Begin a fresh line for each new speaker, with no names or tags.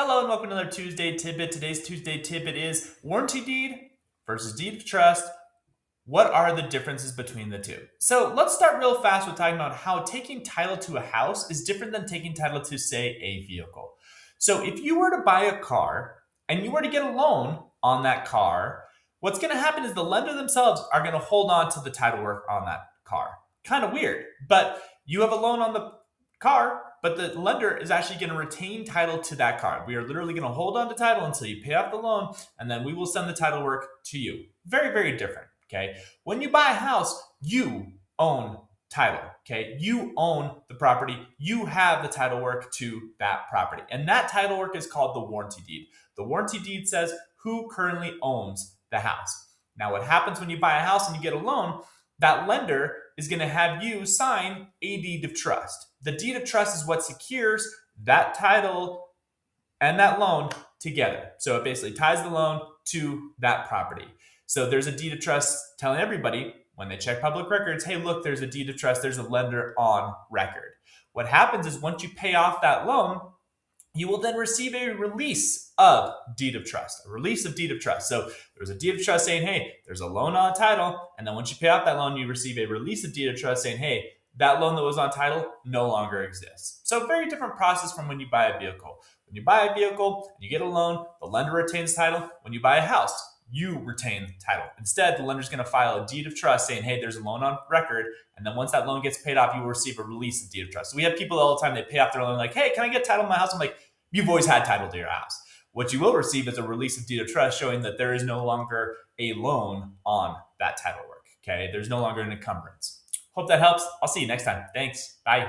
Hello and welcome to another Tuesday Tidbit. Today's Tuesday Tidbit is warranty deed versus deed of trust. What are the differences between the two? So let's start real fast with talking about how taking title to a house is different than taking title to, say, a vehicle. So if you were to buy a car and you were to get a loan on that car, what's going to happen is the lender themselves are going to hold on to the title work on that car. Kind of weird, but you have a loan on the car, but the lender is actually going to retain title to that car. We are literally going to hold on to title until you pay off the loan, and then we will send the title work to you. Very, very different. Okay. When you buy a house, you own title. Okay. You own the property. You have the title work to that property. And that title work is called the warranty deed. The warranty deed says who currently owns the house. Now, what happens when you buy a house and you get a loan, that lender is going to have you sign a deed of trust. The deed of trust is what secures that title and that loan together. So it basically ties the loan to that property. So there's a deed of trust telling everybody when they check public records, hey, look, there's a deed of trust, there's a lender on record. What happens is once you pay off that loan, you will then receive a release of deed of trust, a release of deed of trust. So there's a deed of trust saying, hey, there's a loan on title. And then once you pay off that loan, you receive a release of deed of trust saying, hey, that loan that was on title no longer exists. So very different process from when you buy a vehicle. When you buy a vehicle and you get a loan, the lender retains title. When you buy a house, you retain title. Instead, the lender's going to file a deed of trust saying, hey, there's a loan on record. And then once that loan gets paid off, you will receive a release of deed of trust. So we have people all the time, they pay off their loan like, hey, can I get title to my house? I'm like, you've always had title to your house. What you will receive is a release of deed of trust showing that there is no longer a loan on that title work. Okay, there's no longer an encumbrance. Hope that helps. I'll see you next time. Thanks. Bye.